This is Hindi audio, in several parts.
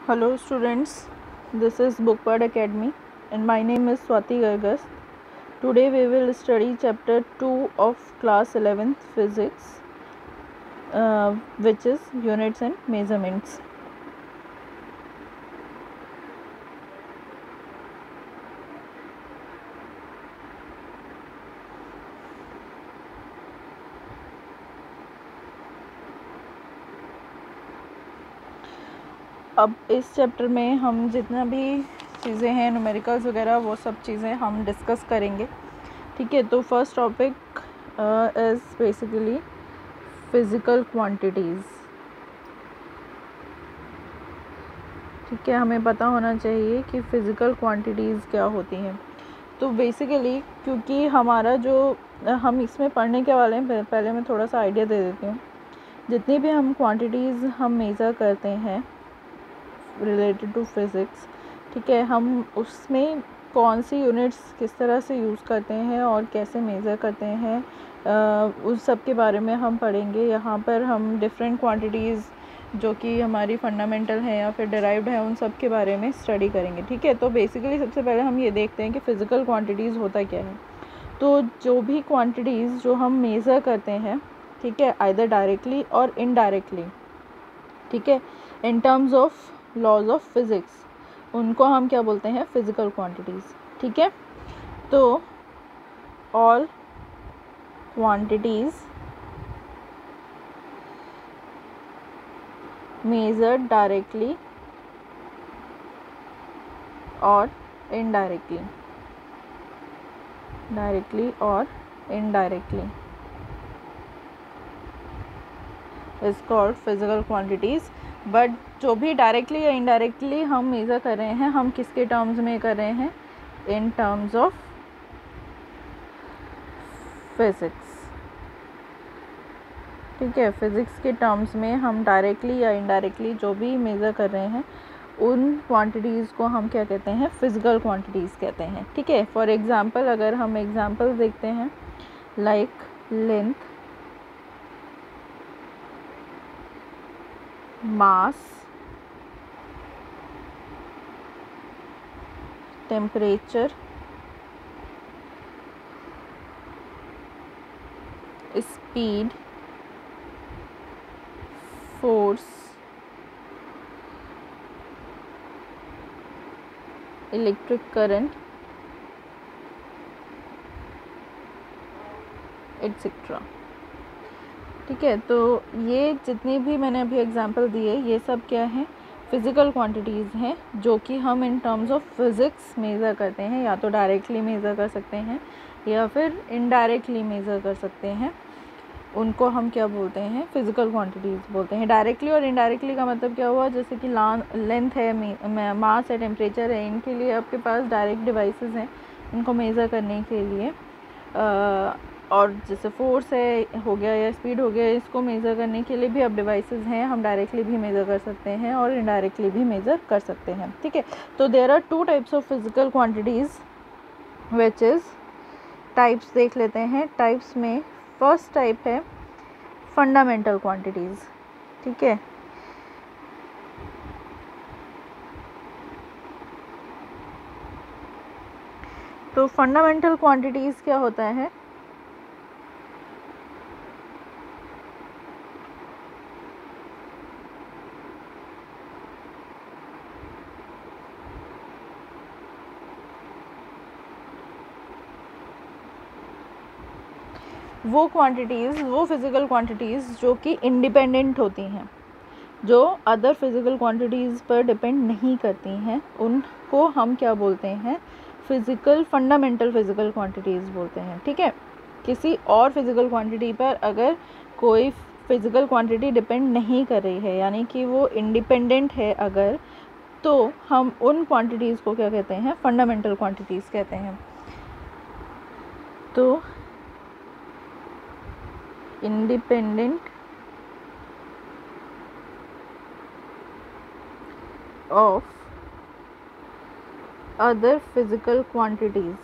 Hello students, this is Bookpad Academy and my name is Swati Gargas. Today we will study chapter 2 of class 11th physics, which is units and measurements. अब इस चैप्टर में हम जितना भी चीज़ें हैं न्यूमेरिकल्स वगैरह वो सब चीज़ें हम डिस्कस करेंगे। ठीक है, तो first topic is basically physical quantities. ठीक है, हमें पता होना चाहिए कि फ़िज़िकल क्वांटिटीज़ क्या होती हैं। तो बेसिकली क्योंकि हमारा जो हम इसमें पढ़ने के वाले हैं, पहले मैं थोड़ा सा आइडिया दे देती हूँ। जितनी भी हम क्वांटिटीज़ हम मेज़र करते हैं रिलेटेड टू फिज़िक्स, ठीक है, हम उसमें कौन सी यूनिट्स किस तरह से यूज़ करते हैं और कैसे मेज़र करते हैं, उस सब के बारे में हम पढ़ेंगे। यहाँ पर हम डिफरेंट क्वांटिटीज़ जो कि हमारी फंडामेंटल है या फिर डिराइव्ड है उन सब के बारे में स्टडी करेंगे। ठीक है, तो बेसिकली सबसे पहले हम ये देखते हैं कि फ़िज़िकल क्वांटिटीज़ होता क्या है। तो जो भी क्वांटिटीज़ जो हम मेज़र करते हैं, ठीक है, आइदर डायरेक्टली और इनडायरेक्टली, ठीक है, in terms of laws of physics, उनको हम क्या बोलते हैं, फिज़िकल क्वांटिटीज़। ठीक है, तो all quantities measured directly or indirectly, directly or indirectly is called physical quantities। But जो भी डायरेक्टली या इनडायरेक्टली हम मेज़र कर रहे हैं, हम किसके टर्म्स में कर रहे हैं, इन टर्म्स ऑफ फिज़िक्स। ठीक है, फिज़िक्स के टर्म्स में हम डायरेक्टली या इनडायरेक्टली जो भी मेज़र कर रहे हैं उन क्वांटिटीज़ को हम क्या कहते हैं, फिज़िकल क्वांटिटीज़ कहते हैं। ठीक है, फॉर एग्ज़ाम्पल अगर हम एग्ज़ाम्पल देखते हैं, like length, mass, temperature, speed, force, electric current, etcetera. ठीक है, तो ये जितनी भी मैंने अभी एग्जांपल दिए, ये सब क्या हैं, फिज़िकल क्वांटिटीज़ हैं जो कि हम इन टर्म्स ऑफ फिज़िक्स मेज़र करते हैं। या तो डायरेक्टली मेज़र कर सकते हैं या फिर इनडायरेक्टली मेज़र कर सकते हैं। उनको हम क्या बोलते हैं, फ़िज़िकल क्वांटिटीज़ बोलते हैं। डायरेक्टली और इनडायरेक्टली का मतलब क्या हुआ, जैसे कि लेंथ है, मास है, टेम्परेचर है, इनके लिए आपके पास डायरेक्ट डिवाइसेस हैं इनको मेज़र करने के लिए। और जैसे फोर्स है हो गया या स्पीड हो गया, इसको मेज़र करने के लिए भी अब डिवाइसेस हैं, हम डायरेक्टली भी मेज़र कर सकते हैं और इनडायरेक्टली भी मेज़र कर सकते हैं। ठीक है, तो there are two types of physical quantities which is, types देख लेते हैं। टाइप्स में फर्स्ट टाइप है फंडामेंटल क्वांटिटीज़। ठीक है, तो फंडामेंटल क्वांटिटीज़ क्या होता है, वो क्वांटिटीज़, वो फिज़िकल क्वांटिटीज़ जो कि इंडिपेंडेंट होती हैं, जो अदर फिज़िकल क्वांटिटीज़ पर डिपेंड नहीं करती हैं, उनको हम क्या बोलते हैं, फिज़िकल फंडामेंटल फिज़िकल क्वांटिटीज़ बोलते हैं। ठीक है, किसी और फिज़िकल क्वांटिटी पर अगर कोई फिज़िकल क्वांटिटी डिपेंड नहीं कर रही है, यानी कि वो इंडिपेंडेंट है अगर, तो हम उन क्वांटिटीज़ को क्या कहते हैं, फंडामेंटल क्वांटिटीज़ कहते हैं। तो independent of other physical quantities,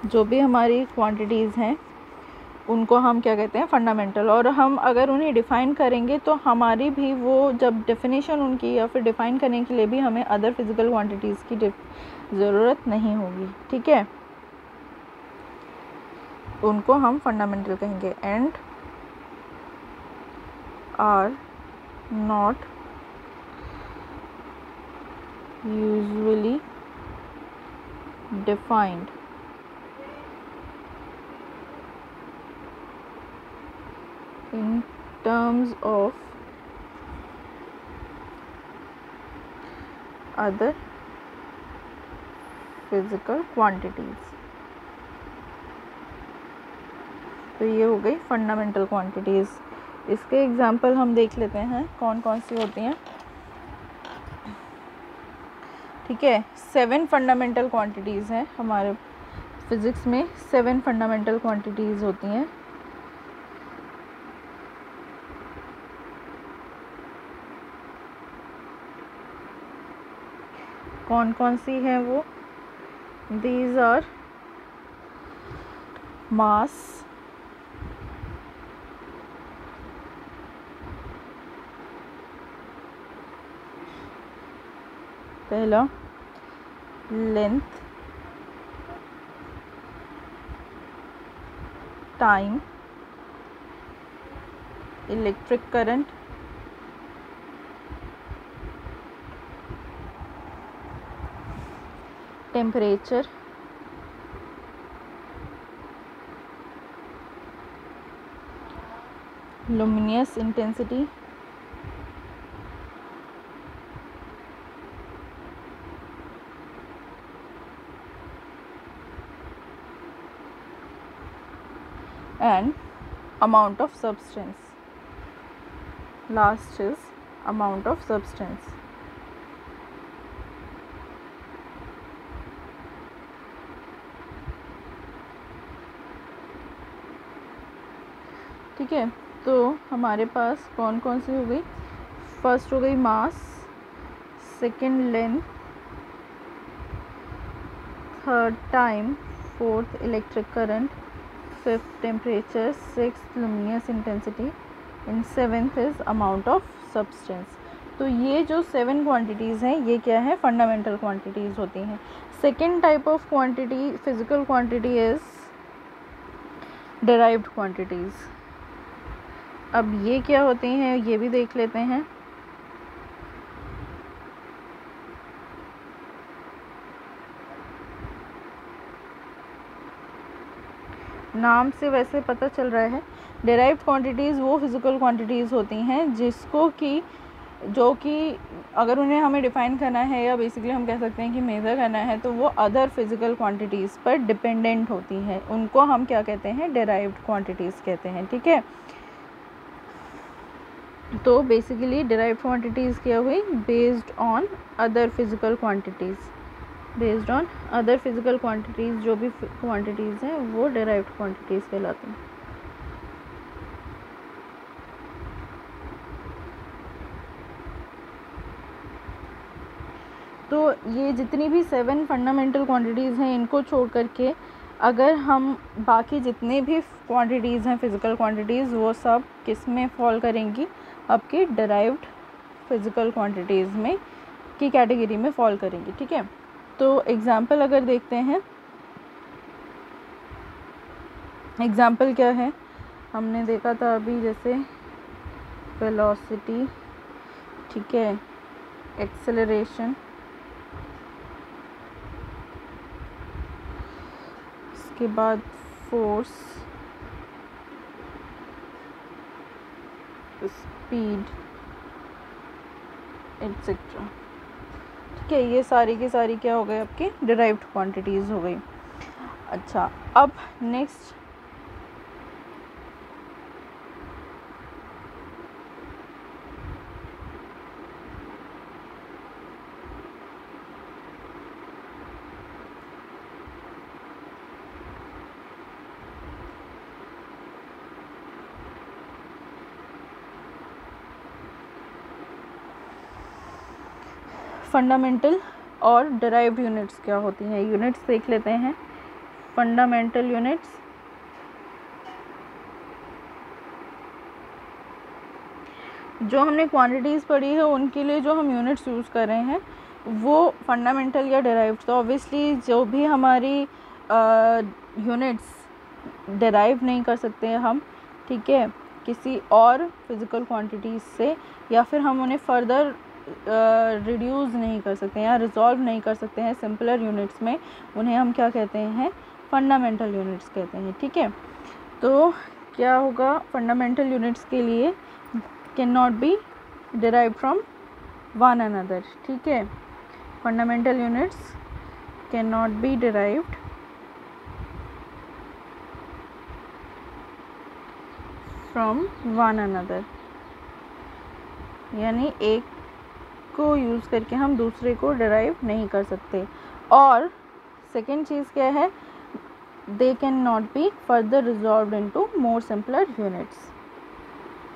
जो भी हमारी क्वांटिटीज़ हैं उनको हम क्या कहते हैं, फंडामेंटल। और हम अगर उन्हें डिफ़ाइन करेंगे तो हमारी भी वो जब डेफिनेशन उनकी या फिर डिफ़ाइन करने के लिए भी हमें अदर फिज़िकल क्वांटिटीज़ की ज़रूरत नहीं होगी, ठीक है। उनको हम फंडामेंटल कहेंगे। And are not usually defined in terms of other physical quantities। तो ये हो गई फंडामेंटल क्वांटिटीज़। इसके एग्जांपल हम देख लेते हैं कौन कौन सी होती हैं, ठीक है। 7 फंडामेंटल क्वांटिटीज़ हैं हमारे फिज़िक्स में। 7 फंडामेंटल क्वांटिटीज़ होती हैं। कौन कौन सी है वो? दीज आर मास, पहला length, time, electric current, temperature, luminous intensity, and amount of substance. Last is amount of substance. ठीक है, तो हमारे पास कौन कौन सी हो गई? फर्स्ट हो गई mass, second length, third time, fourth electric current, fifth temperature, sixth luminous intensity and seventh is amount of substance. तो ये जो 7 क्वांटिटीज़ हैं ये क्या है? फंडामेंटल क्वांटिटीज़ होती हैं। Second type of quantity, physical quantity is derived quantities. अब ये क्या होती हैं ये भी देख लेते हैं। नाम से वैसे पता चल रहा है, डिराइव्ड क्वांटिटीज़ वो फिज़िकल क्वांटिटीज़ होती हैं जिसको कि जो कि अगर उन्हें हमें डिफ़ाइन करना है या बेसिकली हम कह सकते हैं कि मेज़र करना है तो वो अदर फिज़िकल क्वांटिटीज़ पर डिपेंडेंट होती हैं। उनको हम क्या कहते हैं? डिराइव्ड क्वांटिटीज़ कहते हैं, ठीक है। तो बेसिकली डिराइव्ड क्वांटिटीज़ क्या हुई? Based on other physical quantities, based on other physical quantities, जो भी क्वांटिटीज़ हैं वो डिराइव्ड क्वांटिटीज़ कहलाती हैं। तो ये जितनी भी 7 फंडामेंटल क्वांटिटीज़ हैं इनको छोड़ करके अगर हम बाकी जितने भी क्वांटिटीज़ हैं फिज़िकल क्वांटिटीज़ वो सब किस में फॉल करेंगी? आपकी डिराइव्ड फिज़िकल क्वांटिटीज़ में की कैटेगरी में फॉल करेंगी, ठीक है। तो एग्ज़ाम्पल अगर देखते हैं, एग्ज़ाम्पल क्या है? हमने देखा था अभी जैसे वेलोसिटी, ठीक है, एक्सेलरेशन, इसके बाद फोर्स, स्पीड एटसेट्रा, ठीक है। ये सारी की सारी क्या हो गए? आपकी डिराइव्ड क्वांटिटीज़ हो गई। अच्छा, अब नेक्स्ट फंडामेंटल और डिराइव्ड यूनिट्स क्या होती हैं? यूनिट्स देख लेते हैं। फंडामेंटल यूनिट्स, जो हमने क्वांटिटीज़ पढ़ी है उनके लिए जो हम यूनिट्स यूज़ कर रहे हैं वो फंडामेंटल या डिराइव्ड, तो ऑब्वियसली जो भी हमारी यूनिट्स डिराइव नहीं कर सकते हैं हम, ठीक है, किसी और फिज़िकल क्वांटिटीज़ से, या फिर हम उन्हें फर्दर रिड्यूस नहीं कर सकते हैं या रिजॉल्व नहीं कर सकते हैं सिंपलर यूनिट्स में, उन्हें हम क्या कहते हैं, फंडामेंटल यूनिट्स कहते हैं, ठीक है। तो क्या होगा, फंडामेंटल यूनिट्स के लिए can not be derived from one another, ठीक है, fundamental units cannot be derived from one another, यानी एक को यूज़ करके हम दूसरे को derive नहीं कर सकते। और सेकेंड चीज़ क्या है, they cannot be further resolved into more simpler units,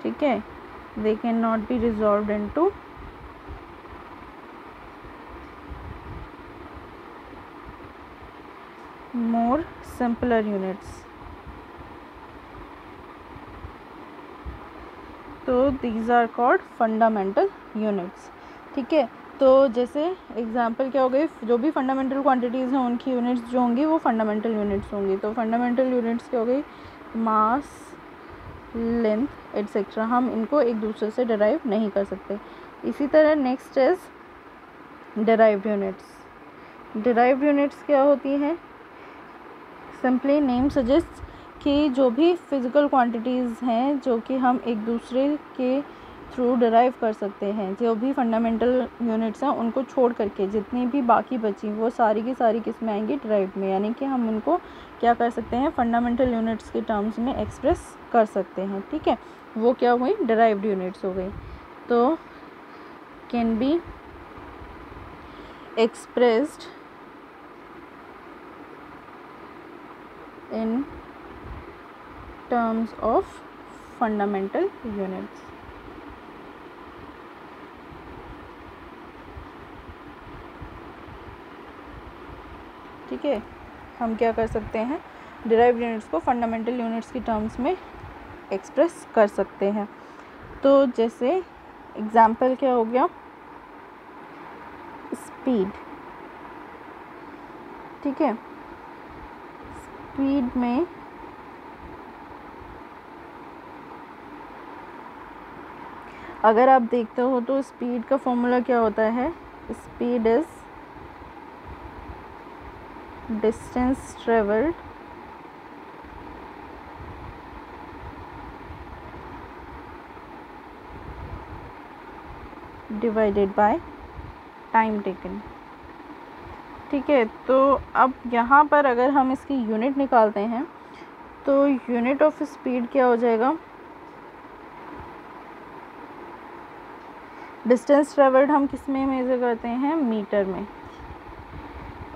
ठीक है, they cannot be resolved into more simpler units, तो these are called fundamental units, ठीक है। तो जैसे एग्जांपल क्या हो गई, जो भी फंडामेंटल क्वांटिटीज़ हैं उनकी यूनिट्स जो होंगी वो फंडामेंटल यूनिट्स होंगी। तो फंडामेंटल यूनिट्स क्या हो गई, मास, लेंथ एट्सेट्रा, हम इनको एक दूसरे से डिराइव नहीं कर सकते। इसी तरह next is derived units. Derived units क्या होती हैं, सिंपली नेम सजेस्ट कि जो भी फिज़िकल क्वांटिटीज़ हैं जो कि हम एक दूसरे के थ्रू डिराइव कर सकते हैं, जो भी फंडामेंटल यूनिट्स हैं उनको छोड़ करके जितनी भी बाकी बची वो सारी की सारी किस में आएंगी, डिराइव्ड में, यानी कि हम उनको क्या कर सकते हैं, फंडामेंटल यूनिट्स के टर्म्स में एक्सप्रेस कर सकते हैं, ठीक है। वो क्या हुई, डिराइव्ड यूनिट्स हो गई। तो can be expressed in terms of fundamental units, ठीक है। हम क्या कर सकते हैं, डिराइव्ड यूनिट्स को फंडामेंटल यूनिट्स की टर्म्स में एक्सप्रेस कर सकते हैं। तो जैसे एग्जाम्पल क्या हो गया, स्पीड, ठीक है, स्पीड में अगर आप देखते हो तो स्पीड का फॉर्मूला क्या होता है, speed is distance travelled divided by time taken, ठीक है। तो अब यहाँ पर अगर हम इसकी यूनिट निकालते हैं तो यूनिट ऑफ स्पीड क्या हो जाएगा, डिस्टेंस ट्रेवल्ड हम किस में मेज़र करते हैं, मीटर में,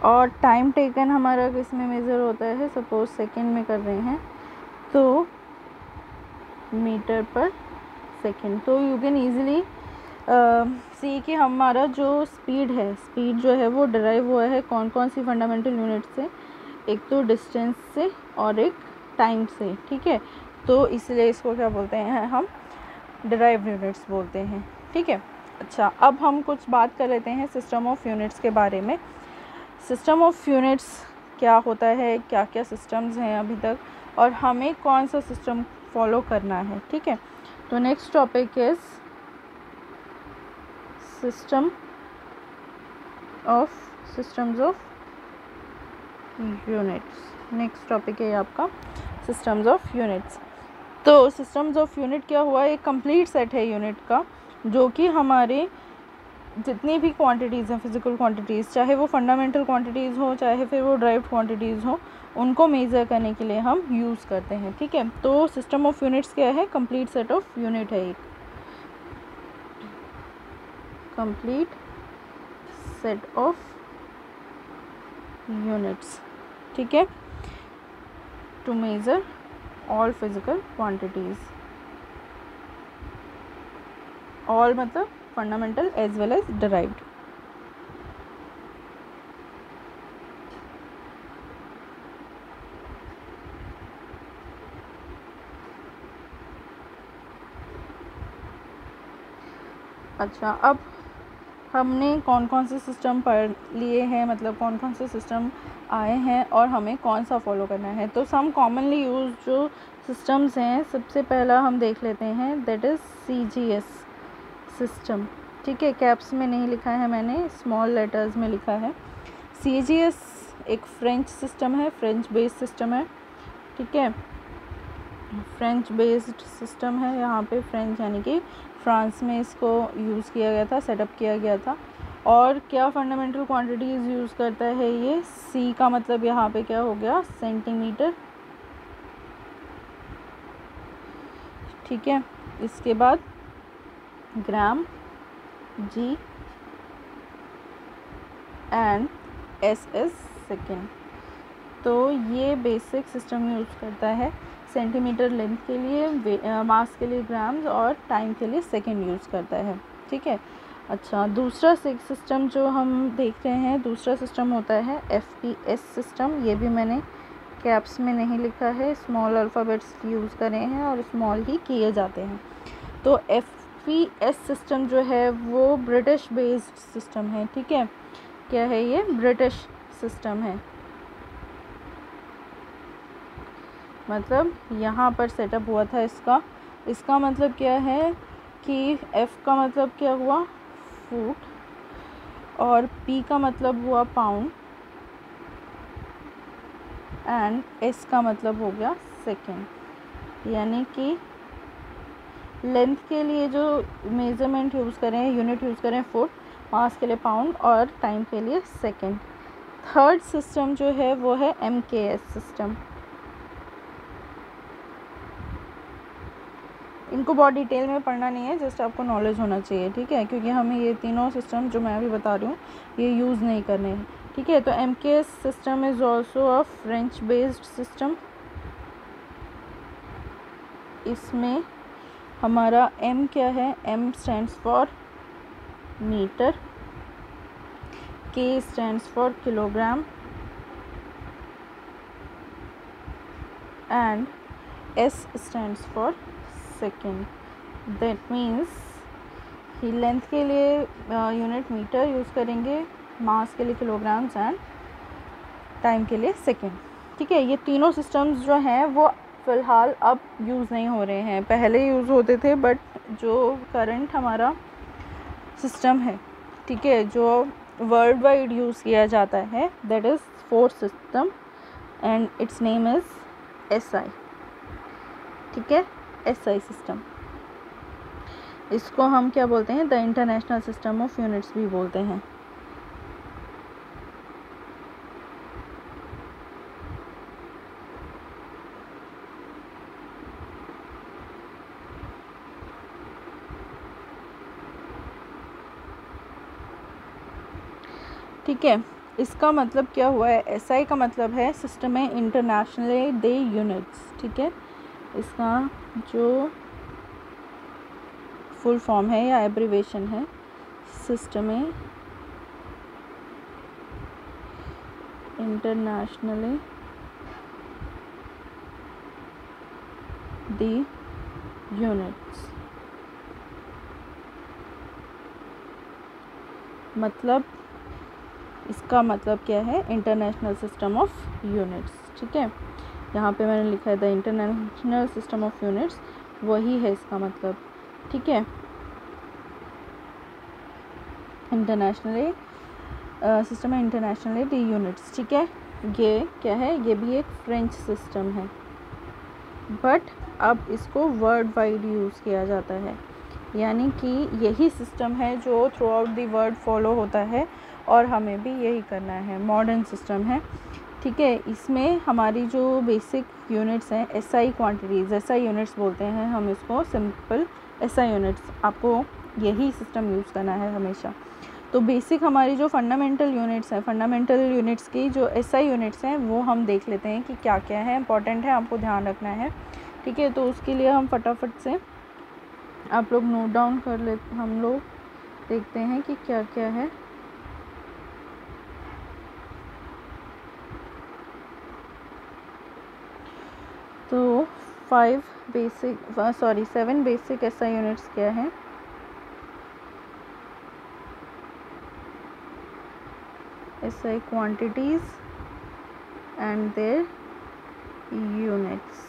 और टाइम टेकन हमारा किस में मेज़र होता है, सपोज सेकंड में कर रहे हैं तो मीटर पर सेकंड। तो यू कैन ईज़िली सी कि हमारा जो स्पीड है, स्पीड जो है वो डिराइव हुआ है कौन कौन सी फंडामेंटल यूनिट से, एक तो डिस्टेंस से और एक टाइम से, ठीक है। तो इसलिए इसको क्या बोलते हैं, हम डिराइव्ड यूनिट्स बोलते हैं, ठीक है। अच्छा, अब हम कुछ बात कर लेते हैं सिस्टम ऑफ यूनिट्स के बारे में। सिस्टम ऑफ यूनिट्स क्या होता है, क्या क्या सिस्टम्स हैं अभी तक, और हमें कौन सा सिस्टम फॉलो करना है, ठीक है। तो next topic is systems of units. Next topic है आपका सिस्टम्स ऑफ यूनिट्स। तो सिस्टम्स ऑफ यूनिट क्या हुआ, एक कंप्लीट सेट है यूनिट का जो कि हमारे जितनी भी क्वांटिटीज़ हैं, फिज़िकल क्वांटिटीज़, चाहे वो फंडामेंटल क्वांटिटीज़ हो चाहे फिर वो ड्राइव्ड क्वांटिटीज़ हो, उनको मेज़र करने के लिए हम यूज़ करते हैं, ठीक है। तो सिस्टम ऑफ यूनिट्स क्या है, कंप्लीट सेट ऑफ यूनिट है, एक कंप्लीट सेट ऑफ यूनिट्स, ठीक है, to measure all physical quantities, all मतलब fundamental as well as derived. अच्छा, अब हमने कौन कौन से सिस्टम पढ़ लिए हैं, मतलब कौन कौन से सिस्टम आए हैं और हमें कौन सा फॉलो करना है। तो सम कॉमनली यूज जो सिस्टम्स हैं, सबसे पहला हम देख लेते हैं, दैट इज़ CGS सिस्टम। ठीक है, कैप्स में नहीं लिखा है मैंने, स्मॉल लेटर्स में लिखा है। CGS एक फ्रेंच सिस्टम है, फ्रेंच बेस्ड सिस्टम है। ठीक है, फ्रेंच बेस्ड सिस्टम है, यहाँ पे फ्रेंच यानी कि फ्रांस में इसको यूज़ किया गया था, सेटअप किया गया था। और क्या फंडामेंटल क्वांटिटीज़ यूज़ करता है ये, C का मतलब यहाँ पे क्या हो गया, सेंटीमीटर। ठीक है, इसके बाद ग्राम, G एंड SS सेकेंड। तो ये बेसिक सिस्टम यूज़ करता है सेंटीमीटर लेंथ के लिए, मास के लिए ग्राम्स और टाइम के लिए सेकेंड यूज़ करता है। ठीक है, अच्छा, दूसरा सिस्टम जो हम देख रहे हैं, दूसरा सिस्टम होता है FPS सिस्टम। ये भी मैंने कैप्स में नहीं लिखा है, स्मॉल अल्फ़ाबेट्स यूज़ करे हैं और स्मॉल ही किए जाते हैं। तो FPS सिस्टम जो है वो ब्रिटिश बेस्ड सिस्टम है। ठीक है, क्या है ये, ब्रिटिश सिस्टम है, मतलब यहाँ पर सेटअप हुआ था इसका मतलब क्या है कि F का मतलब क्या हुआ, फुट, और P का मतलब हुआ पाउंड, एंड S का मतलब हो गया सेकेंड। यानी कि लेंथ के लिए जो मेज़रमेंट यूज़ करें, यूनिट यूज़ करें फुट, मास के लिए पाउंड और टाइम के लिए सेकेंड। थर्ड सिस्टम जो है वो है MKS सिस्टम। इनको बहुत डिटेल में पढ़ना नहीं है, जस्ट आपको नॉलेज होना चाहिए। ठीक है, क्योंकि हमें ये तीनों सिस्टम जो मैं अभी बता रही हूँ ये यूज़ नहीं करने हैं। ठीक है, तो MKS system is also a French based system. इसमें हमारा M क्या है, M stands for metre, K stands for kilogram and S stands for second. That means कि लेंथ के लिए यूनिट मीटर यूज़ करेंगे, मास के लिए किलोग्राम्स एंड टाइम के लिए सेकेंड। ठीक है, ये तीनों सिस्टम्स जो हैं वो फ़िलहाल अब यूज़ नहीं हो रहे हैं, पहले यूज़ होते थे, बट जो करंट हमारा सिस्टम है, ठीक है, जो वर्ल्ड वाइड यूज़ किया जाता है, that is fourth system and it's name is SI। ठीक है, SI सिस्टम, इसको हम क्या बोलते हैं, the international system of units भी बोलते हैं। ठीक है, इसका मतलब क्या हुआ है, SI का मतलब है सिस्टम है इंटरनेशनली दे यूनिट्स। ठीक है, इसका जो फुल फॉर्म है या एब्रीवेशन है, सिस्टम है इंटरनेशनली दी यूनिट्स। मतलब इसका मतलब क्या है, इंटरनेशनल सिस्टम ऑफ यूनिट्स। ठीक है, यहाँ पे मैंने लिखा है the international system of units, वही है इसका मतलब। ठीक है, इंटरनेशनली सिस्टम है इंटरनेशनली दी यूनिट्स। ठीक है, ये क्या है, ये भी एक फ्रेंच सिस्टम है, बट अब इसको वर्ल्ड वाइड यूज़ किया जाता है। यानी कि यही सिस्टम है जो through out the world follow होता है और हमें भी यही करना है, मॉडर्न सिस्टम है। ठीक है, इसमें हमारी जो बेसिक यूनिट्स हैं, SI क्वांटिटीज़, SI यूनिट्स बोलते हैं हम इसको, सिंपल SI यूनिट्स, आपको यही सिस्टम यूज़ करना है हमेशा। तो बेसिक हमारी जो फंडामेंटल यूनिट्स हैं, फंडामेंटल यूनिट्स की जो SI यूनिट्स हैं वो हम देख लेते हैं कि क्या क्या है, इंपॉर्टेंट है, आपको ध्यान रखना है। ठीक है, तो उसके लिए हम फटाफट से आप लोग नोट डाउन कर ले, हम लोग देखते हैं कि क्या क्या है। तो 7 बेसिक SI यूनिट्स क्या हैं, SI quantities and their units.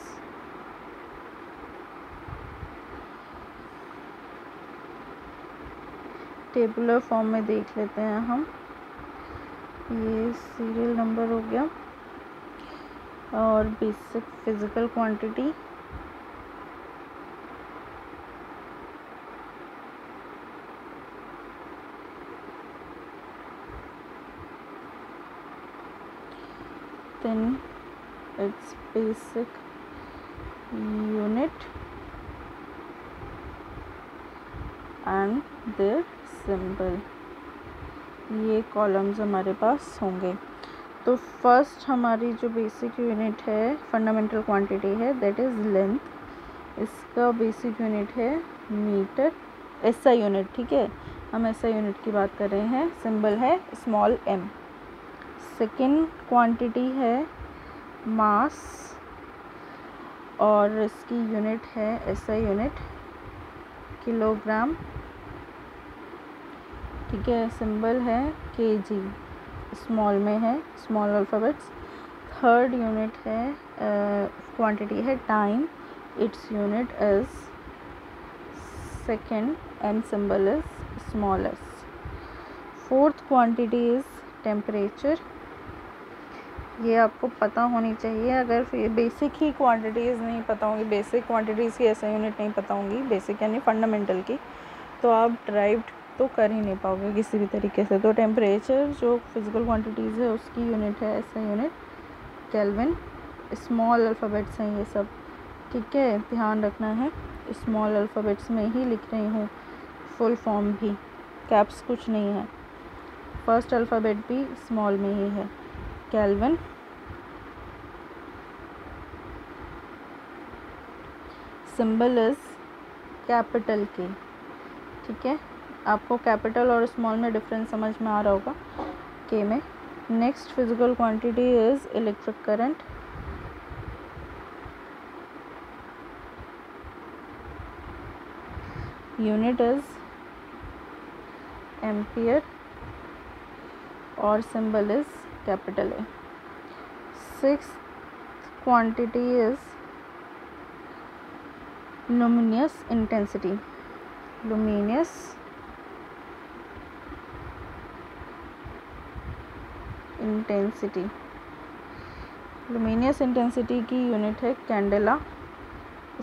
Tabular form में देख लेते हैं हम। ये सीरियल नंबर हो गया और basic physical quantity, then its basic unit and their symbol। ये कॉलम्स हमारे पास होंगे। तो फर्स्ट हमारी जो बेसिक यूनिट है, फंडामेंटल क्वांटिटी है, दैट इज़ लेंथ। इसका बेसिक यूनिट है मीटर, SI यूनिट, ठीक है, हम SI यूनिट की बात कर रहे हैं। सिंबल है स्मॉल m। सेकेंड क्वांटिटी है मास और इसकी यूनिट है SI यूनिट, किलोग्राम, ठीक है। सिंबल है kg, स्मॉल में है, स्मॉल अल्फ़ाबेट्स। थर्ड यूनिट है क्वांटिटी है time, its unit is second and symbol is small s। Fourth quantity is temperature. ये आपको पता होनी चाहिए। अगर फिर बेसिक ही क्वांटिटीज़ नहीं पता होंगी, बेसिक क्वांटिटीज़ की SI यूनिट नहीं पता होंगी, बेसिक यानी फंडामेंटल की, तो आप ड्राइव्ड तो कर ही नहीं पाओगे किसी भी तरीके से। तो टेम्परेचर जो फिज़िकल क्वांटिटीज़ है उसकी यूनिट है SI unit, kelvin. Small alphabets हैं ये सब, ठीक है, ध्यान रखना है। स्मॉल अल्फ़ाबेट्स में ही लिख रही हूँ, फुल फॉर्म भी, कैप्स कुछ नहीं है। फर्स्ट अल्फ़ाबेट भी स्मॉल में ही है, kelvin. Symbol is capital K, ठीक है। आपको कैपिटल और स्मॉल में डिफरेंस समझ में आ रहा होगा K में। Next physical quantity is electric current. Unit is ampere और symbol is capital A। Sixth quantity is luminous intensity. Luminous intensity, luminous intensity की यूनिट है कैंडेला,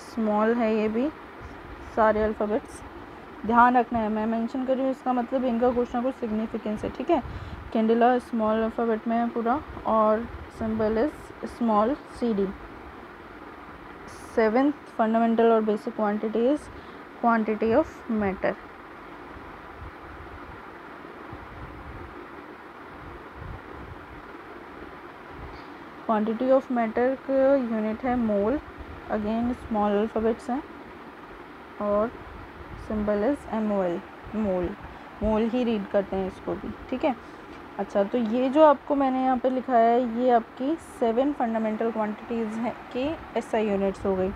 स्मॉल है ये भी, सारे अल्फ़ाबेट्स ध्यान रखना है। मैं मेंशन कर रही हूँ, इसका मतलब इनका कुछ ना कुछ सिग्निफिकेंस है, ठीक है। कैंडेला स्मॉल अल्फ़ाबेट में है पूरा और symbol is small CD। Seventh fundamental और basic quantity is quantity of matter. Quantity of matter का यूनिट है मोल, अगेन स्मॉल अल्फ़ाबेट्स हैं और symbol is MOL, mole. Mole ही रीड करते हैं इसको भी, ठीक है। अच्छा, तो ये जो आपको मैंने यहाँ पे लिखा है, ये आपकी 7 फंडामेंटल क्वांटिटीज़ हैं कि SI यूनिट्स हो गई।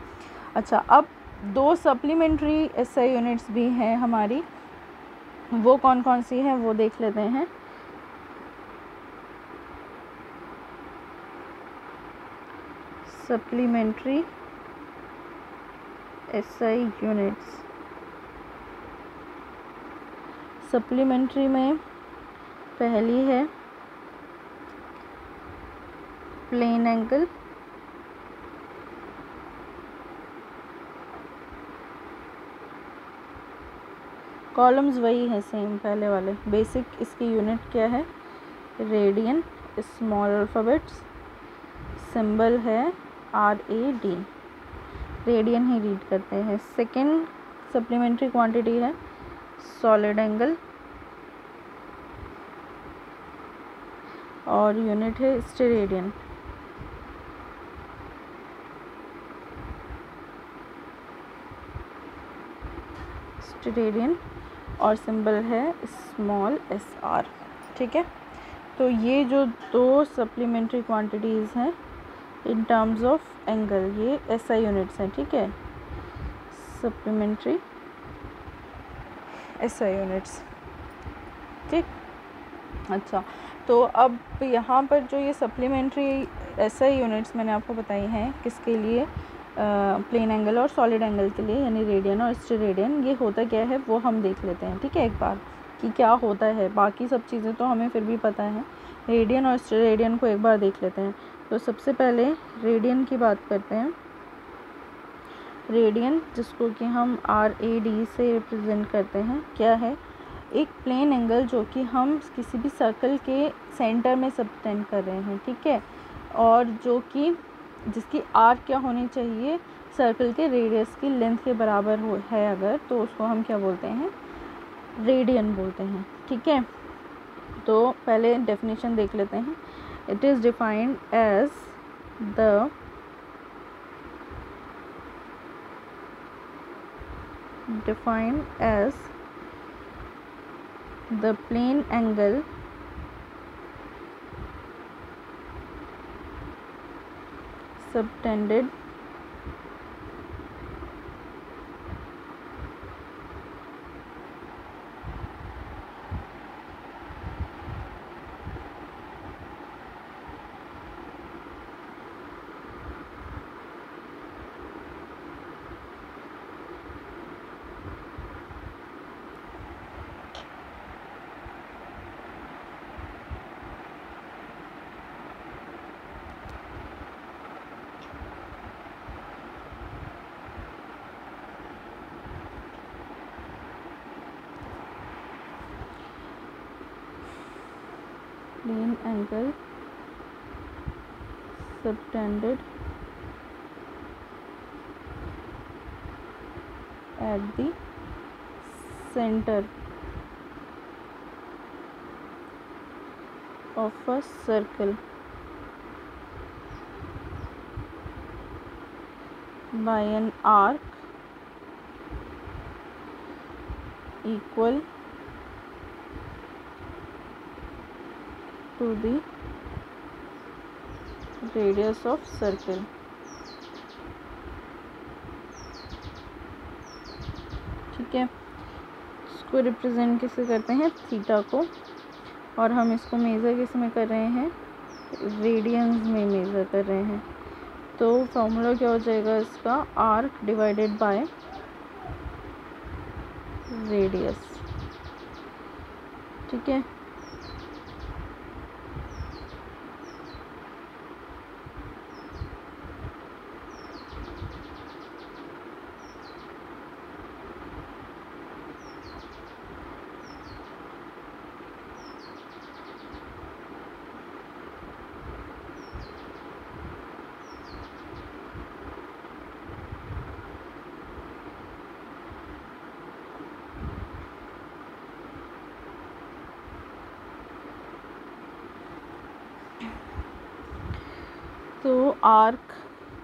अच्छा, अब 2 सप्लीमेंट्री SI यूनिट्स भी हैं हमारी, वो कौन कौन सी हैं वो देख लेते हैं। सप्लीमेंट्री SI यूनिट्स, सप्लीमेंट्री में पहली है प्लेन एंगल, कॉलम्स वही है सेम पहले वाले। बेसिक इसकी यूनिट क्या है, रेडियन, स्मॉल अल्फ़ाबेट्स, सिंबल है RAD, रेडियन ही रीड करते हैं। सेकेंड सप्लीमेंट्री क्वांटिटी है सॉलिड एंगल और यूनिट है स्टेरेडियन। स्टेरेडियन और सिंबल है स्मॉल SR, ठीक है। तो ये जो 2 सप्लीमेंट्री क्वांटिटीज़ हैं इन टर्म्स ऑफ एंगल, ये SI यूनिट्स हैं, ठीक है, सप्लीमेंट्री SI यूनिट्स, ठीक। अच्छा, तो अब यहाँ पर जो ये सप्लीमेंट्री एसआई यूनिट्स मैंने आपको बताई हैं किसके लिए, प्लेन एंगल और सॉलिड एंगल के लिए, यानी रेडियन और स्टेरेडियन, ये होता क्या है वो हम देख लेते हैं, ठीक है, एक बार कि क्या होता है। बाकी सब चीज़ें तो हमें फिर भी पता है, रेडियन और स्टेरेडियन को एक बार देख लेते हैं। तो सबसे पहले रेडियन की बात करते हैं। रेडियन, जिसको कि हम RAD से रिप्रेजेंट करते हैं, क्या है, एक प्लेन एंगल जो कि हम किसी भी सर्कल के सेंटर में सबटेंड कर रहे हैं, ठीक है, और जो कि जिसकी आर्क क्या होनी चाहिए, सर्कल के रेडियस की लेंथ के बराबर है अगर, तो उसको हम क्या बोलते हैं, रेडियन बोलते हैं, ठीक है। तो पहले डेफिनेशन देख लेते हैं। It is defined as the plane angle subtended subtended at the center of a circle by an arc equal to the radius of circle। ठीक है, इसको रिप्रेजेंट किसे करते हैं, थीटा को, और हम इसको मेज़र किस में कर रहे हैं, रेडियंस में मेज़र कर रहे हैं। तो फॉर्मूला क्या हो जाएगा इसका, आर्क डिवाइडेड बाय रेडियस, ठीक है। तो आर्क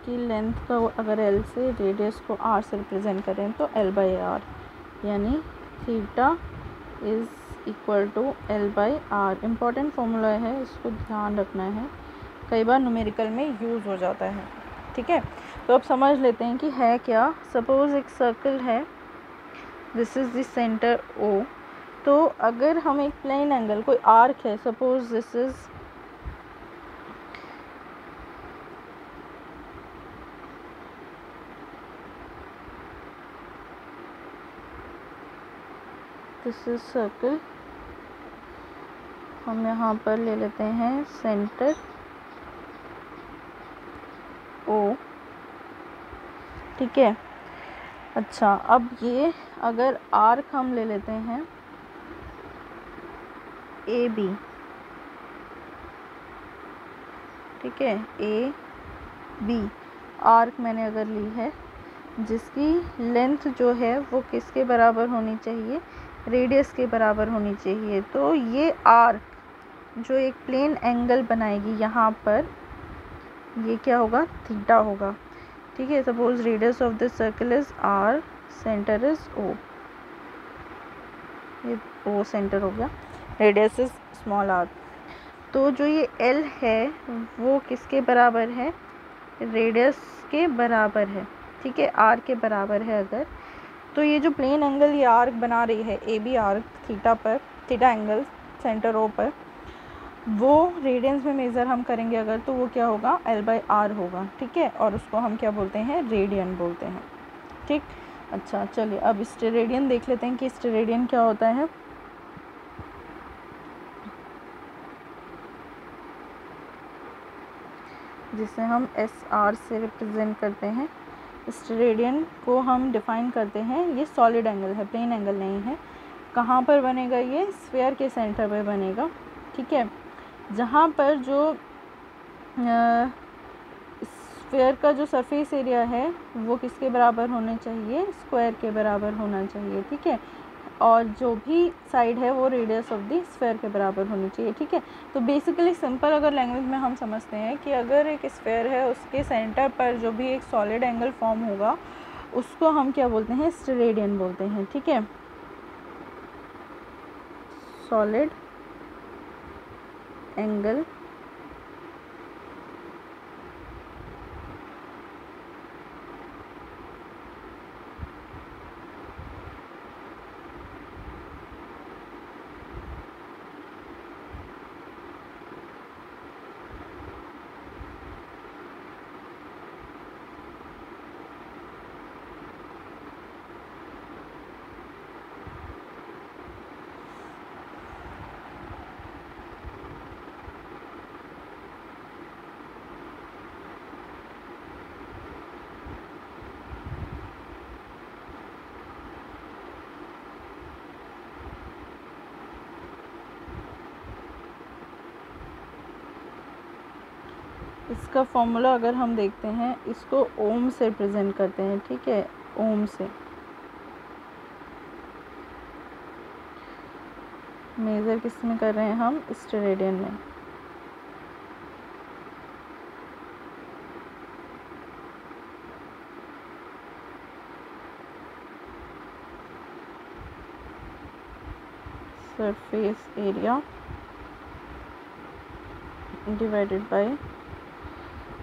की लेंथ का अगर L से, रेडियस को R से रिप्रेजेंट करें तो L/R, यानी theta is equal to L/R। Important formula है, इसको ध्यान रखना है, कई बार न्यूमेरिकल में यूज़ हो जाता है, ठीक है। तो अब समझ लेते हैं कि है क्या। सपोज़ एक सर्कल है, this is the centre O। तो अगर हम एक प्लेन एंगल, कोई आर्क है, सपोज़ दिस इज़ सर्कल, हम यहाँ पर ले लेते हैं सेंटर O, ठीक है। अच्छा, अब ये अगर आर्क हम ले लेते हैं AB, ठीक है, AB आर्क मैंने अगर ली है, जिसकी लेंथ जो है वो किसके बराबर होनी चाहिए, रेडियस के बराबर होनी चाहिए। तो ये आर्क जो एक प्लेन एंगल बनाएगी यहाँ पर, ये क्या होगा, थीटा होगा, ठीक है। Suppose radius of this circle is R, centre is O, ये O सेंटर हो गया, रेडियस इज स्मॉल r। तो जो ये L है वो किसके बराबर है, रेडियस के बराबर है, ठीक है, R के बराबर है अगर। तो ये जो प्लेन एंगल ये आर्क बना रही है, AB आर्क थीटा पर, थीटा एंगल सेंटर O पर, वो रेडियंस में मेज़र हम करेंगे अगर, तो वो क्या होगा, L/R होगा, ठीक है। और उसको हम क्या बोलते हैं, रेडियन बोलते हैं, ठीक। अच्छा चलिए अब स्टेरेडियन देख लेते हैं कि स्टेरेडियन क्या होता है। जिसे हम SR से रिप्रेजेंट करते हैं। स्टेरेडियन को हम डिफ़ाइन करते हैं, ये सॉलिड एंगल है, प्लेन एंगल नहीं है। कहाँ पर बनेगा, ये स्फीयर के सेंटर पे बनेगा, ठीक है। जहाँ पर जो स्फीयर का जो सरफेस एरिया है वो किसके बराबर होने चाहिए, स्क्वायर के बराबर होना चाहिए, ठीक है। और जो भी साइड है वो रेडियस ऑफ द स्फीयर के बराबर होनी चाहिए, ठीक है। तो बेसिकली सिंपल अगर लैंग्वेज में हम समझते हैं कि अगर एक स्फीयर है उसके सेंटर पर जो भी एक सॉलिड एंगल फॉर्म होगा उसको हम क्या बोलते हैं, स्टेरेडियन बोलते हैं, ठीक है। सॉलिड एंगल इसका फॉर्मूला अगर हम देखते हैं, इसको ओम से रिप्रेजेंट करते हैं, ठीक है, ओम से। मेज़र किस में कर रहे हैं हम, स्टेरेडियन में। Surface area divided by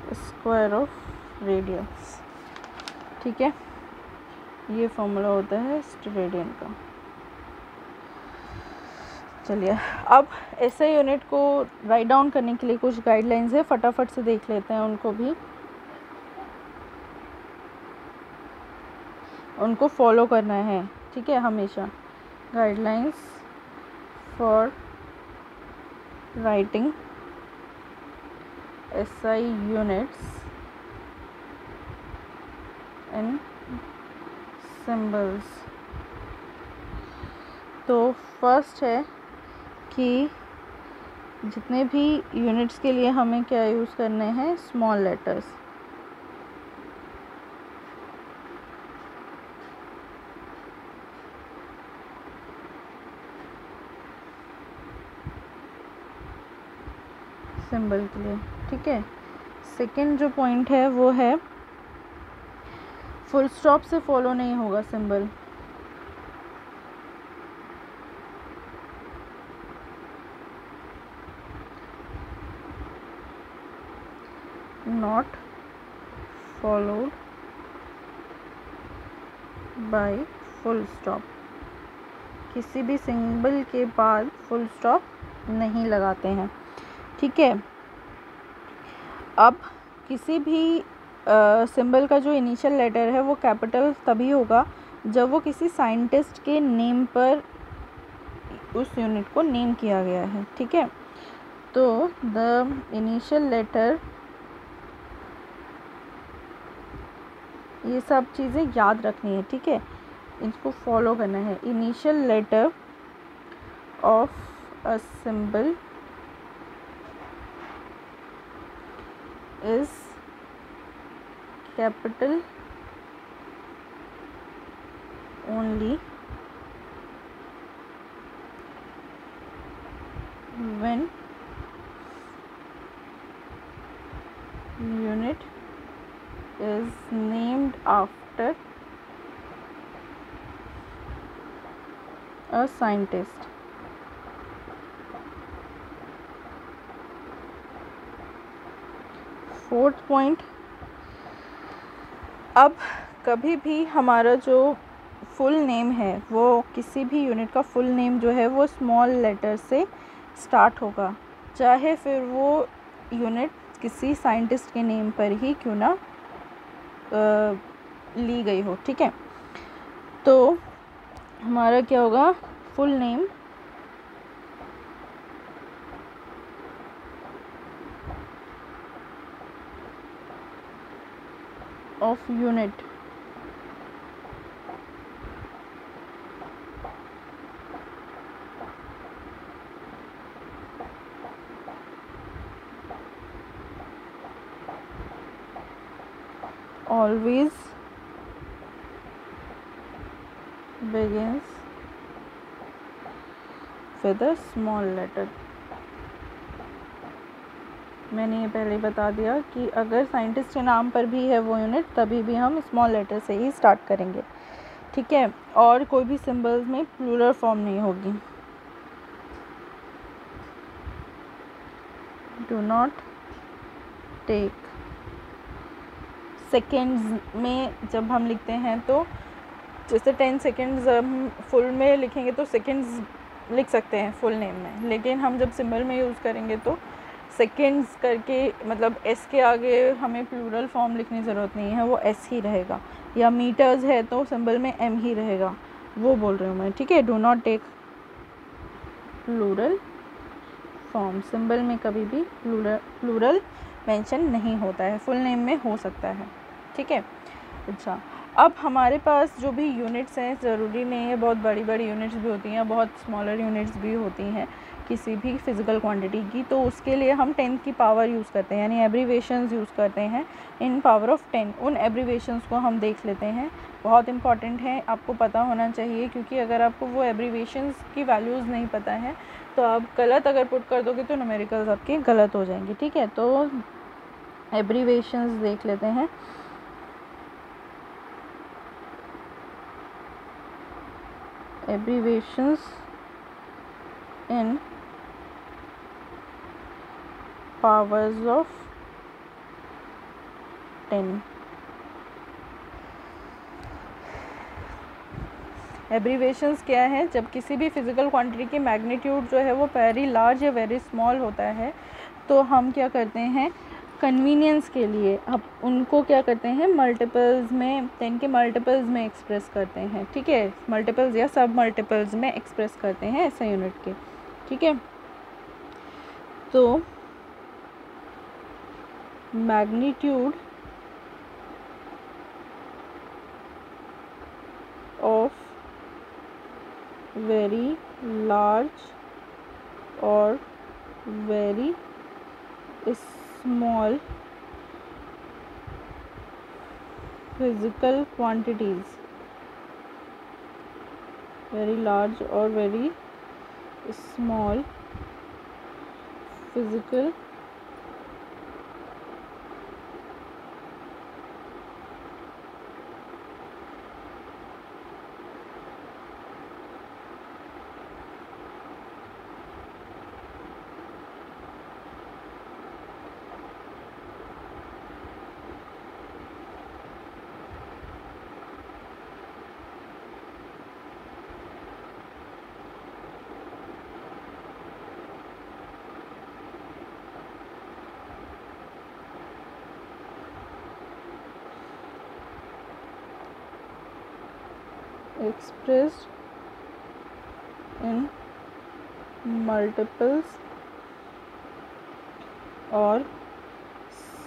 square of radius, ठीक है। ये फॉर्मूला होता है स्टेरेडियन का। चलिए अब ऐसे यूनिट को राइट डाउन करने के लिए कुछ गाइडलाइंस है, फटाफट से देख लेते हैं उनको भी, उनको फॉलो करना है, ठीक है। हमेशा guidelines for writing SI units in symbols. तो फर्स्ट है कि जितने भी यूनिट्स के लिए हमें क्या यूज़ करने हैं, स्मॉल लेटर्स। सिंबल के लिए, ठीक है। सेकंड जो पॉइंट है वो है फुल स्टॉप से फॉलो नहीं होगा symbol. Not followed by full stop, किसी भी सिंबल के बाद फुल स्टॉप नहीं लगाते हैं, ठीक है। अब किसी भी सिंबल का जो इनिशियल लेटर है वो कैपिटल तभी होगा जब वो किसी साइंटिस्ट के नेम पर उस यूनिट को नेम किया गया है, ठीक है। तो द इनिशियल लेटर, ये सब चीज़ें याद रखनी है, ठीक है, इसको फॉलो करना है। Initial letter of a symbol is capital only when unit is named after a scientist। Fourth point, अब कभी भी हमारा जो फुल नेम है वो किसी भी यूनिट का फुल नेम जो है वो स्मॉल लेटर से स्टार्ट होगा, चाहे फिर वो यूनिट किसी साइंटिस्ट के नेम पर ही क्यों ना ली गई हो, ठीक है। तो हमारा क्या होगा, full name of unit always begins with a small letter। मैंने ये पहले बता दिया कि अगर साइंटिस्ट के नाम पर भी है वो यूनिट, तभी भी हम स्मॉल लेटर से ही स्टार्ट करेंगे, ठीक है। और कोई भी सिंबल्स में प्लूरल फॉर्म नहीं होगी। डू नॉट टेक, सेकेंड्स में जब हम लिखते हैं तो जैसे 10 सेकेंड्स हम फुल में लिखेंगे तो सेकेंड्स लिख सकते हैं फुल नेम में, लेकिन हम जब सिंबल में यूज़ करेंगे तो सेकेंड्स करके, मतलब एस के आगे हमें प्लूरल फॉर्म लिखने की ज़रूरत नहीं है, वो एस ही रहेगा। या मीटर्स है तो सिंबल में एम ही रहेगा, वो बोल रही हूँ मैं, ठीक है। Do not take plural form, symbol में कभी भी प्लूरल मेंशन नहीं होता है, फुल नेम में हो सकता है, ठीक है। अच्छा, अब हमारे पास जो भी यूनिट्स हैं, ज़रूरी नहीं है बहुत बड़ी बड़ी यूनिट्स भी होती हैं, बहुत स्मॉलर यूनिट्स भी होती हैं किसी भी फिज़िकल क्वांटिटी की, तो उसके लिए हम 10 की पावर यूज़ करते हैं, यानी एब्रीवेशंस यूज़ करते हैं इन पावर ऑफ 10। उन एब्रीवेशंस को हम देख लेते हैं, बहुत इंपॉर्टेंट है, आपको पता होना चाहिए, क्योंकि अगर आपको वो एब्रीवेशंस की वैल्यूज़ नहीं पता है तो आप गलत अगर पुट कर दोगे तो न्यूमेरिकल्स आपके गलत हो जाएंगे, ठीक है। तो एब्रीवेशंस देख लेते हैं। Abbreviations in powers of 10। Abbreviations क्या है, जब किसी भी फिज़िकल क्वांटिटी की मैग्नीट्यूड जो है वो वेरी लार्ज या वेरी स्मॉल होता है, तो हम क्या करते हैं, कन्वीनियंस के लिए अब उनको क्या करते हैं, मल्टीपल्स में, 10 के मल्टीपल्स में एक्सप्रेस करते हैं, ठीक है। मल्टीपल्स या सब मल्टीपल्स में एक्सप्रेस करते हैं ऐसे यूनिट के, ठीक है। तो मैग्नीट्यूड ऑफ वेरी लार्ज और very small physical quantities, very large और very small physical expressed in multiples और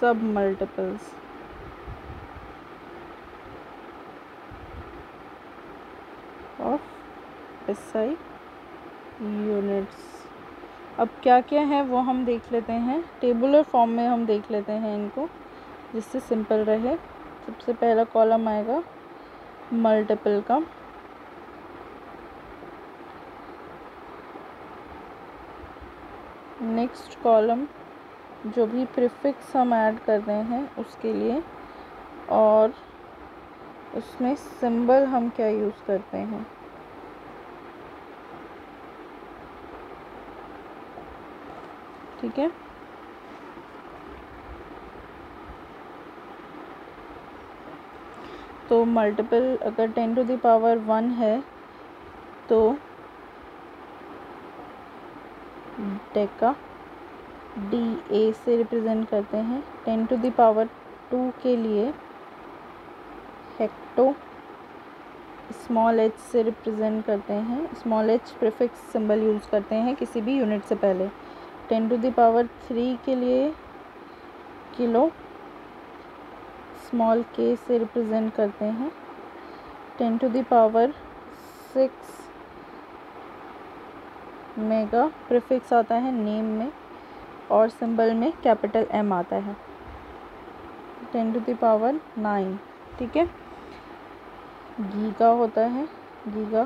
सब मल्टीपल्स ऑफ SI यूनिट्स। अब क्या क्या है वो हम देख लेते हैं, टेबुलर फॉर्म में हम देख लेते हैं इनको, जिससे सिंपल रहे। सबसे पहला कॉलम आएगा मल्टीपल का, नेक्स्ट कॉलम जो भी प्रीफिक्स हम ऐड करते हैं उसके लिए, और उसमें सिंबल हम क्या यूज़ करते हैं, ठीक है। तो मल्टीपल अगर 10 टू द पावर 1 है तो डेका, डी ए से रिप्रेजेंट करते हैं। 10 टू द पावर 2 के लिए हेक्टो स्मॉल एच से रिप्रेजेंट करते हैं। Small H prefix symbol use करते हैं किसी भी यूनिट से पहले। 10 टू द पावर 3 के लिए किलो स्मॉल के से रिप्रेजेंट करते हैं। 10 to the power 6 mega prefix आता है नेम में और सिंबल में कैपिटल एम आता है। 10 टू द पावर 9, ठीक है। गीगा होता है, गीगा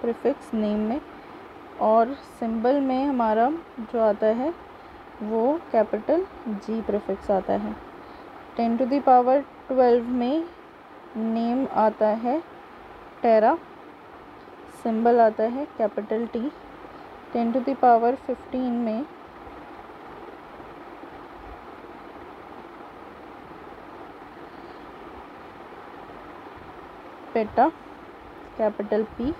प्रीफिक्स नेम में और सिंबल में हमारा जो आता है वो कैपिटल जी प्रीफिक्स आता है। 10 टू द पावर 12 में नेम आता है टेरा, सिंबल आता है capital T. 10 to the power 15 में peta, capital P.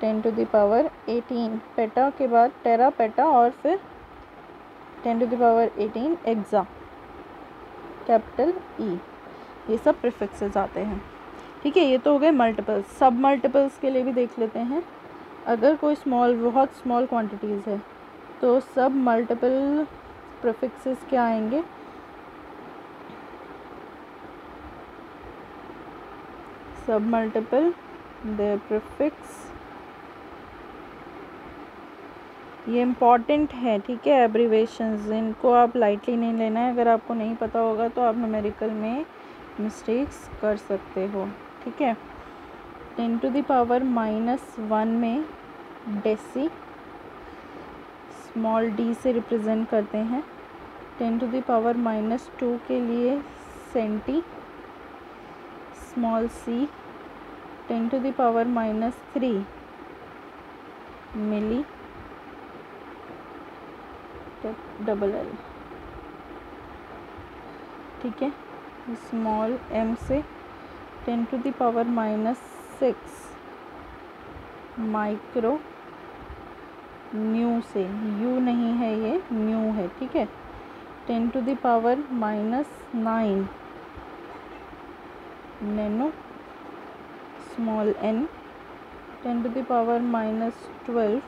10 to the power 18 peta के बाद टेरा पेटा और फिर 10 to the power 18 exa, capital E. ये सब प्रीफिक्सेस आते हैं, ठीक है। ये तो हो गए मल्टीपल्स। सब मल्टीपल्स के लिए भी देख लेते हैं। अगर कोई बहुत स्मॉल क्वांटिटीज़ है तो सब मल्टीपल प्रीफिक्सेस क्या आएंगे? सब मल्टीपल देयर प्रीफिक्स, ये इम्पॉर्टेंट है, ठीक है। एब्रीवेशंस इनको आप लाइटली नहीं लेना है। अगर आपको नहीं पता होगा तो आप न्यूमेरिकल में मिस्टेक्स कर सकते हो, ठीक है। 10 टू द पावर -1 में डेसी स्मॉल डी से रिप्रेजेंट करते हैं। 10 टू द पावर -2 के लिए centi small C. 10 to the power -3 milli double L, ठीक है। स्मॉल एम से 10 to the power -6 micro mu से, यू नहीं है ये न्यू है, ठीक है। 10 to the power -9 nano small N. 10 to the power -12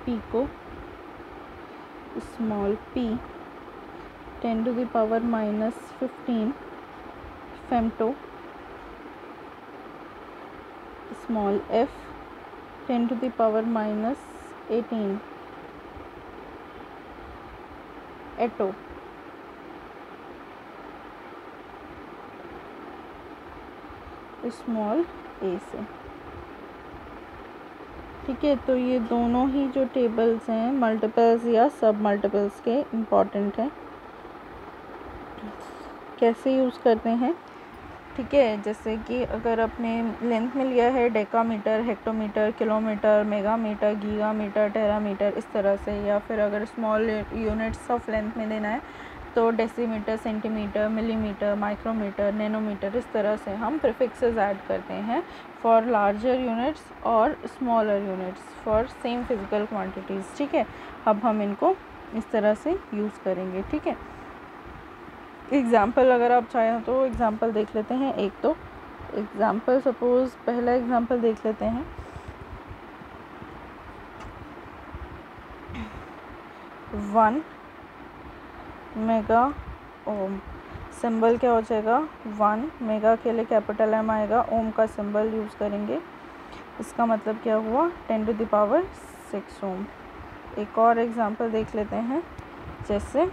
pico small P. 10 to the power -15 femto small F. 10 to the power -18 atto small A से, ठीक है। तो ये दोनों ही जो टेबल्स हैं मल्टीपल्स या सब मल्टीपल्स के इम्पॉर्टेंट हैं। कैसे यूज़ करते हैं, ठीक है। जैसे कि अगर आपने लेंथ में लिया है डेकामीटर, हेक्टोमीटर, किलोमीटर, मेगामीटर, गीगामीटर, टेरामीटर, इस तरह से, या फिर अगर स्मॉल यूनिट्स ऑफ लेंथ में देना है तो decimetre, centimetre, millimetre, micrometre, nanometre, इस तरह से हम प्रीफिक्सेस ऐड करते हैं फॉर लार्जर यूनिट्स और smaller units for same physical quantities, ठीक है। अब हम इनको इस तरह से यूज़ करेंगे, ठीक है। एग्ज़ाम्पल अगर आप चाहें तो एग्ज़ाम्पल देख लेते हैं। एक तो एग्ज़ाम्पल सपोज़ पहला एग्ज़ाम्पल देख लेते हैं। वन मेगा ओम, सिंबल क्या हो जाएगा 1, मेगा के लिए कैपिटल एम आएगा, ओम का सिंबल यूज़ करेंगे। इसका मतलब क्या हुआ 10 टू द पावर 6 ओम। एक और एग्ज़ाम्पल देख लेते हैं, जैसे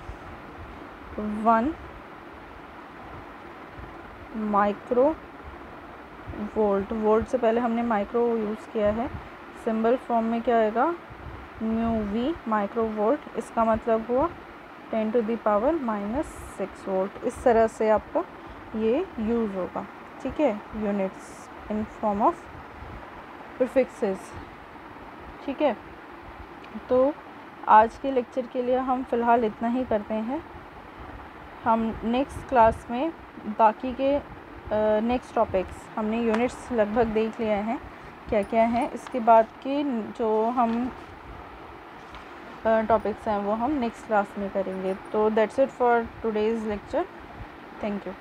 1 माइक्रो वोल्ट, वोल्ट से पहले हमने माइक्रो यूज़ किया है, सिंबल फॉर्म में क्या आएगा म्यू वी माइक्रो वोल्ट। इसका मतलब हुआ 10 टू द पावर -6 वोल्ट। इस तरह से आपका ये यूज़ होगा, ठीक है, units in form of prefixes, ठीक है। तो आज के लेक्चर के लिए हम फ़िलहाल इतना ही करते हैं। हम नेक्स्ट क्लास में बाकी के नेक्स्ट टॉपिक्स, हमने यूनिट्स लगभग देख लिया हैं क्या क्या हैं। इसके बाद के जो हम टॉपिक्स हैं वो हम नेक्स्ट क्लास में करेंगे। तो that's it for today's lecture. Thank you.